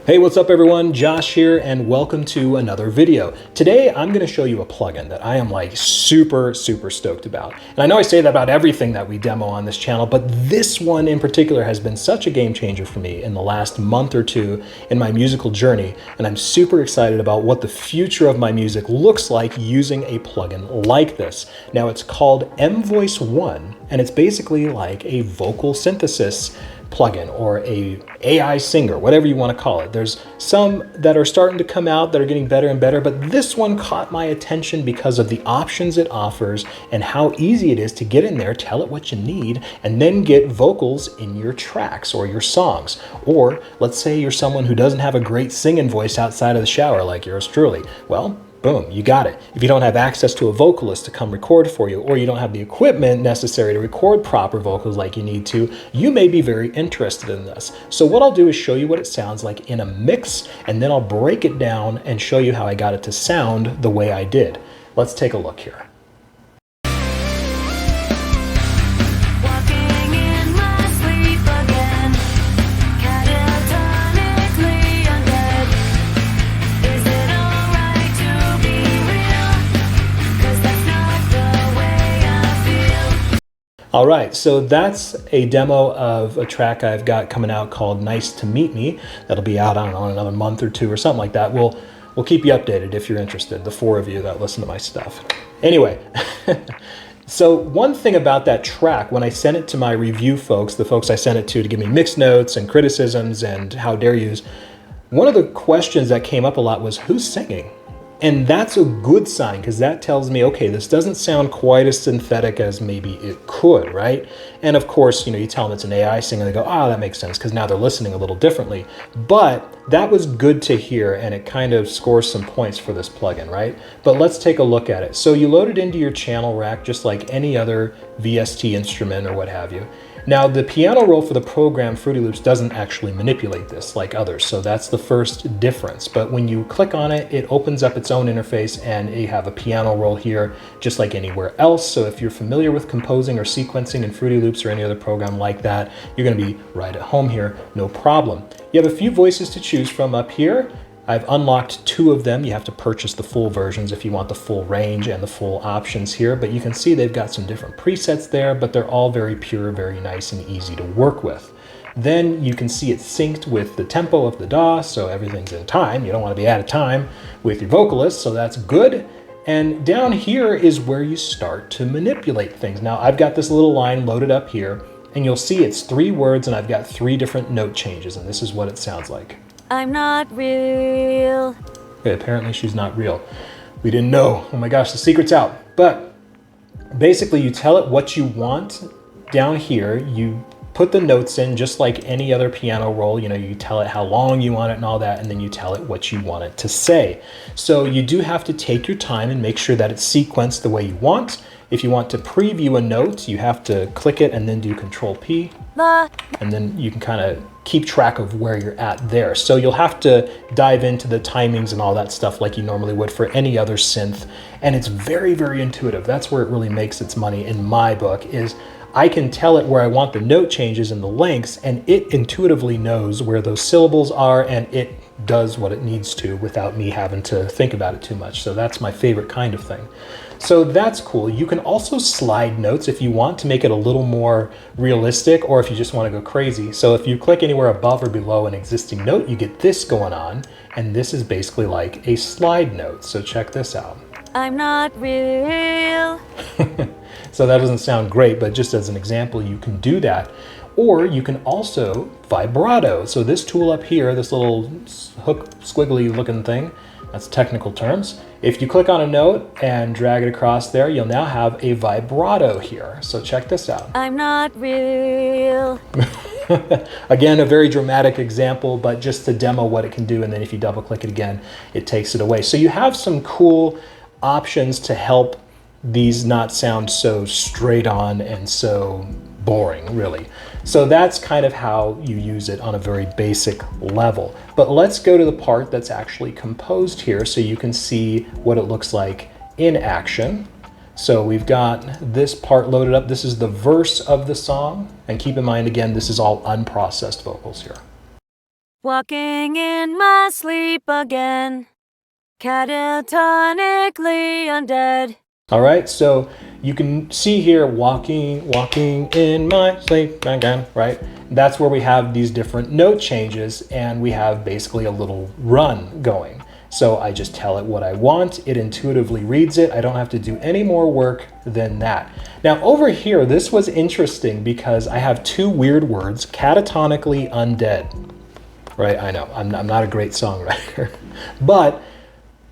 Hey, what's up everyone? Josh here and welcome to another video. Today I'm going to show you a plugin that I am like super stoked about. And I know I say that about everything that we demo on this channel, but this one in particular has been such a game changer for me in the last month or two in my musical journey. And I'm super excited about what the future of my music looks like using a plugin like this. Now it's called Emvoice 1 and it's basically like a vocal synthesis plugin or a AI singer, whatever you want to call it. There's some that are starting to come out that are getting better and better, but this one caught my attention because of the options it offers and how easy it is to get in there, tell it what you need, and then get vocals in your tracks or your songs. Or let's say you're someone who doesn't have a great singing voice outside of the shower like yours truly. Well, boom, you got it. If you don't have access to a vocalist to come record for you, or you don't have the equipment necessary to record proper vocals like you need to, you may be very interested in this. So what I'll do is show you what it sounds like in a mix, and then I'll break it down and show you how I got it to sound the way I did. Let's take a look here. All right, so that's a demo of a track I've got coming out called Nice to Meet Me. That'll be out, I don't know, in another month or two or something like that. We'll keep you updated if you're interested, the four of you that listen to my stuff. Anyway, so one thing about that track, when I sent it to my review folks, the folks I sent it to give me mixed notes and criticisms and how dare yous, one of the questions that came up a lot was, who's singing? And that's a good sign because that tells me, okay, this doesn't sound quite as synthetic as maybe it could, right? And of course, you tell them it's an AI singer, they go, oh, that makes sense because now they're listening a little differently. But that was good to hear and it kind of scores some points for this plugin, right? But let's take a look at it. So you load it into your channel rack just like any other VST instrument or what have you. Now the piano roll for the program Fruity Loops doesn't actually manipulate this like others, so that's the first difference. But when you click on it, it opens up its own interface and you have a piano roll here just like anywhere else. So if you're familiar with composing or sequencing in Fruity Loops or any other program like that, you're going to be right at home here, no problem. You have a few voices to choose from up here. I've unlocked two of them. You have to purchase the full versions if you want the full range and the full options here, but you can see they've got some different presets there, but they're all very pure, very nice and easy to work with. Then you can see it's synced with the tempo of the DAW, so everything's in time. You don't want to be out of time with your vocalist, so that's good. And down here is where you start to manipulate things. Now I've got this little line loaded up here, and you'll see it's 3 words and I've got 3 different note changes, and this is what it sounds like. I'm not real. Okay, apparently she's not real. We didn't know. Oh my gosh, the secret's out. But basically you tell it what you want down here. You put the notes in just like any other piano roll. You tell it how long you want it and all that, and then you tell it what you want it to say. So you do have to take your time and make sure that it's sequenced the way you want. If you want to preview a note, you have to click it and then do Control P. And then you can kind of keep track of where you're at there. So you'll have to dive into the timings and all that stuff like you normally would for any other synth. And it's very intuitive. That's where it really makes its money in my book, is I can tell it where I want the note changes and the lengths, and it intuitively knows where those syllables are, and it does what it needs to without me having to think about it too much. So that's my favorite kind of thing. So that's cool. You can also slide notes if you want to make it a little more realistic, or if you just want to go crazy. So if you click anywhere above or below an existing note, you get this going on, and this is basically like a slide note. So check this out. I'm not real. So that doesn't sound great, but just as an example, you can do that. Or you can also vibrato. So this tool up here, this little hook squiggly looking thing, that's technical terms. If you click on a note and drag it across there, you'll now have a vibrato here. So check this out. I'm not real. Again, a very dramatic example, but just to demo what it can do. And then if you double click it again, it takes it away. So you have some cool options to help these not sound so straight on and so boring, really. So that's kind of how you use it on a very basic level. But let's go to the part that's actually composed here so you can see what it looks like in action. So we've got this part loaded up. This is the verse of the song. And keep in mind, again, this is all unprocessed vocals here. Walking in my sleep again. Catatonically undead. All right, so you can see here, walking in my sleep again, right? That's where we have these different note changes, and we have basically a little run going. So I just tell it what I want, it intuitively reads it. I don't have to do any more work than that. Now over here, this was interesting because I have two weird words, catatonically undead, right? I know, I'm not a great songwriter, but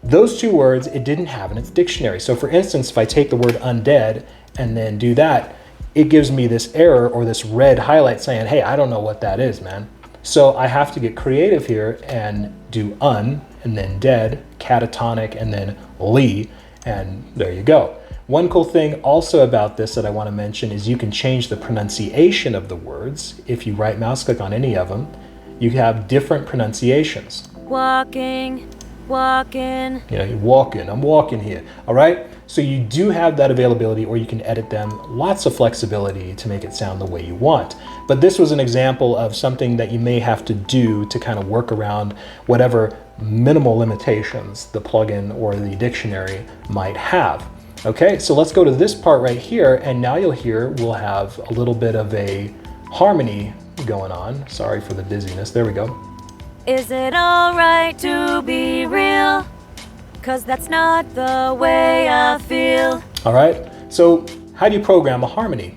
those two words, it didn't have in its dictionary. So for instance, if I take the word undead and then do that, it gives me this error or this red highlight saying, hey, I don't know what that is, man. So I have to get creative here and do un and then dead, catatonic, and then lee, and there you go. One cool thing also about this that I want to mention is you can change the pronunciation of the words. If you right mouse click on any of them, you have different pronunciations. Walking. Walking. You know, you're walking, I'm walking here, all right? So you do have that availability, or you can edit them, lots of flexibility to make it sound the way you want. But this was an example of something that you may have to do to kind of work around whatever minimal limitations the plugin or the dictionary might have. Okay, so let's go to this part right here, and now you'll hear we'll have a little bit of a harmony going on. Sorry for the dizziness, there we go. Is it alright to be real? 'Cause that's not the way I feel. All right, so how do you program a harmony?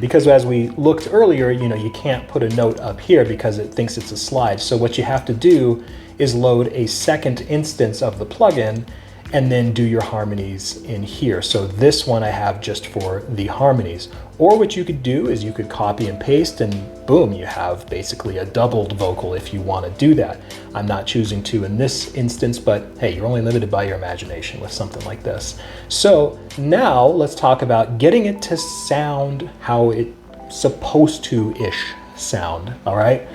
Because as we looked earlier, you know, you can't put a note up here because it thinks it's a slide. So what you have to do is load a second instance of the plugin and then do your harmonies in here. So this one I have just for the harmonies. Or what you could do is you could copy and paste and boom, you have basically a doubled vocal if you want to do that. I'm not choosing to in this instance, but hey, you're only limited by your imagination with something like this. So now let's talk about getting it to sound how it's supposed to-ish sound, all right?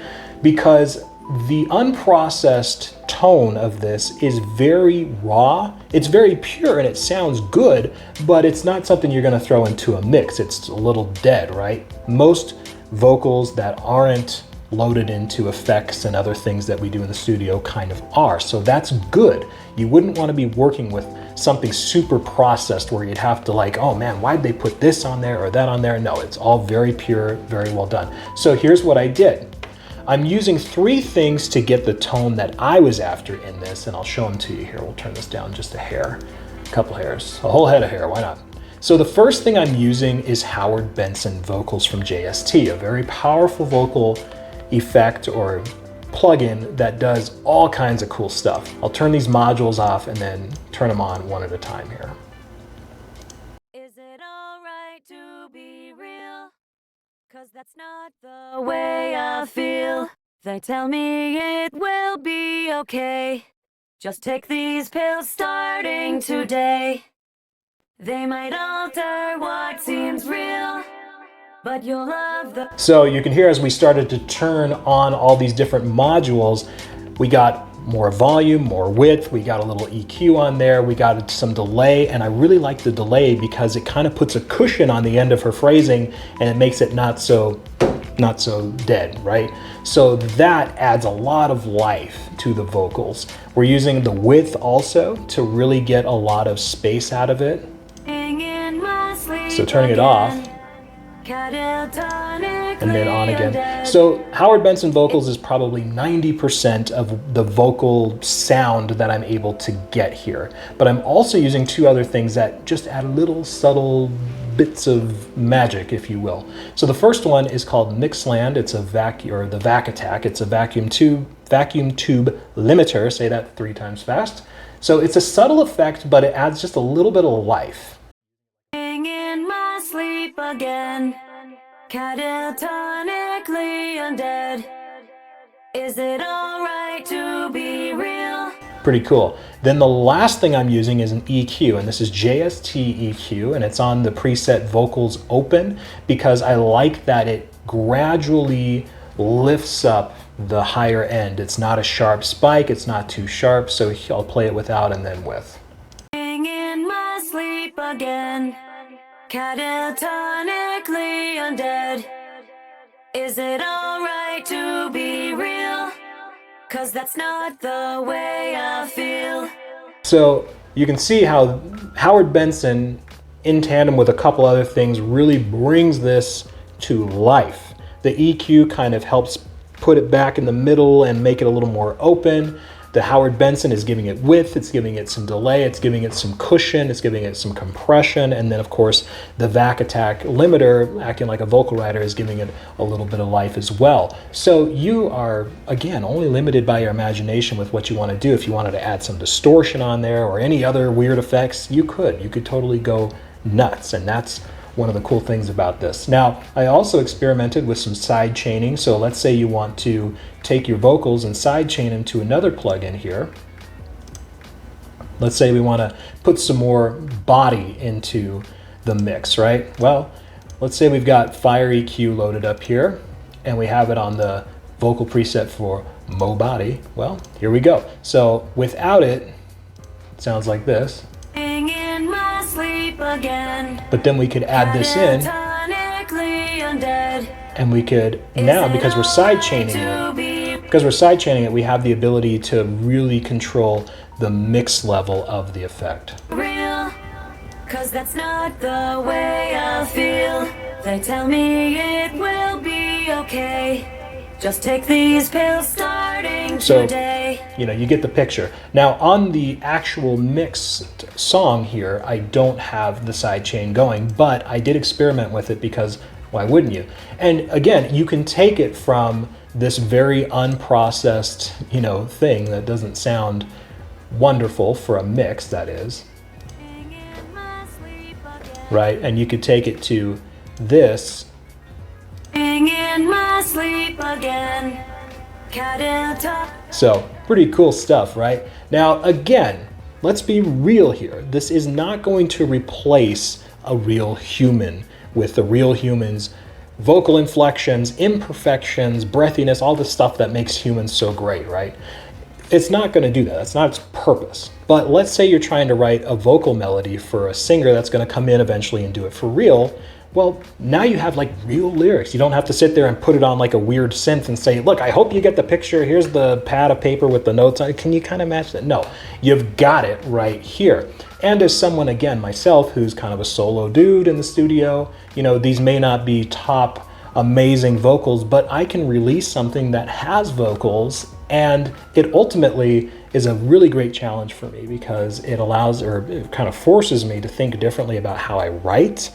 Because the unprocessed tone of this is very raw. It's very pure and it sounds good, but it's not something you're gonna throw into a mix. It's a little dead, right? Most vocals that aren't loaded into effects and other things that we do in the studio kind of are. So that's good. You wouldn't wanna be working with something super processed where you'd have to like, oh man, why'd they put this on there or that on there? No, it's all very pure, very well done. So here's what I did. I'm using three things to get the tone that I was after in this, and I'll show them to you here. We'll turn this down just a hair, a couple hairs, a whole head of hair, why not? So the first thing I'm using is Howard Benson vocals from JST, a very powerful vocal effect or plugin that does all kinds of cool stuff. I'll turn these modules off and then turn them on one at a time here. Is it alright to be real? 'Cause that's not the way I feel. They tell me it will be okay. Just take these pills starting today. They might alter what seems real, but you'll love the... So you can hear as we started to turn on all these different modules, we got more volume, more width, we got a little EQ on there, we got some delay, and I really like the delay because it kind of puts a cushion on the end of her phrasing and it makes it not so dead, right? So that adds a lot of life to the vocals. We're using the width also to really get a lot of space out of it. So turning it off, and then on again. So Howard Benson vocals is probably 90% of the vocal sound that I'm able to get here. But I'm also using two other things that just add little subtle bits of magic, if you will. So the first one is called Mixland. It's a the Vac Attack. It's a vacuum tube limiter. Say that 3 times fast. So it's a subtle effect, but it adds just a little bit of life. In my sleep again, catatonically undead. Is it alright to be real? Pretty cool. Then the last thing I'm using is an EQ, and this is JST EQ, and it's on the preset vocals open because I like that it gradually lifts up the higher end. It's not a sharp spike, it's not too sharp, so I'll play it without and then with. In my sleep again, catatonically undead. Is it alright to be real? 'cause that's not the way I feel. So you can see how Howard Benson, in tandem with a couple other things, really brings this to life. The EQ kind of helps put it back in the middle and make it a little more open. The Howard Benson is giving it width, it's giving it some delay, it's giving it some cushion, it's giving it some compression, and then of course the VAC Attack limiter, acting like a vocal rider, is giving it a little bit of life as well. So you are, again, only limited by your imagination with what you want to do. If you wanted to add some distortion on there or any other weird effects, you could. You could totally go nuts, and that's one of the cool things about this. Now, I also experimented with some side chaining. So let's say you want to take your vocals and side chain them to another plugin here. Let's say we want to put some more body into the mix, right? Well, let's say we've got Fire EQ loaded up here and we have it on the vocal preset for Mo Body. Well, here we go. So without it, it sounds like this. In my sleep again. But then we could add this in, and we could, now because we're side chaining it, we have the ability to really control the mix level of the effect. Real, 'cause that's not the way I feel. They tell me it will be okay. Just take these pills starting today. You know, you get the picture. Now on the actual mixed song here, I don't have the side chain going, but I did experiment with it because why wouldn't you? And again, you can take it from this very unprocessed, you know, thing that doesn't sound wonderful for a mix, that is, right? And you could take it to this. In my sleep again. So pretty cool stuff, right? Now again, let's be real here. This is not going to replace a real human with the real human's vocal inflections, imperfections, breathiness, all the stuff that makes humans so great, right? It's not going to do that. That's not its purpose. But let's say you're trying to write a vocal melody for a singer that's going to come in eventually and do it for real. Well, now you have like real lyrics. You don't have to sit there and put it on like a weird synth and say, look, I hope you get the picture. Here's the pad of paper with the notes on it. Can you kind of match that? No, you've got it right here. And as someone, again, myself, who's kind of a solo dude in the studio, you know, these may not be top amazing vocals, but I can release something that has vocals, and it ultimately is a really great challenge for me because it allows, or it kind of forces me to think differently about how I write,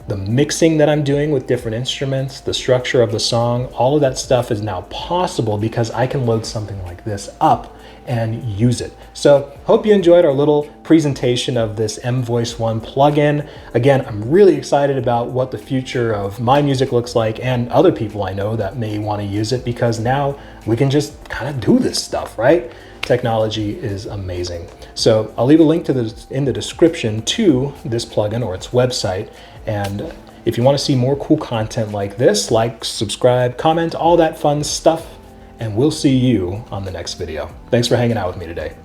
the mixing that I'm doing with different instruments, the structure of the song. All of that stuff is now possible because I can load something like this up and use it. So hope you enjoyed our little presentation of this Emvoice One plugin. Again, I'm really excited about what the future of my music looks like and other people I know that may want to use it, because now we can just kind of do this stuff, right? Technology is amazing. So I'll leave a link to in the description to this plugin or its website. And if you want to see more cool content like this, like, subscribe, comment, all that fun stuff, and we'll see you on the next video. Thanks for hanging out with me today.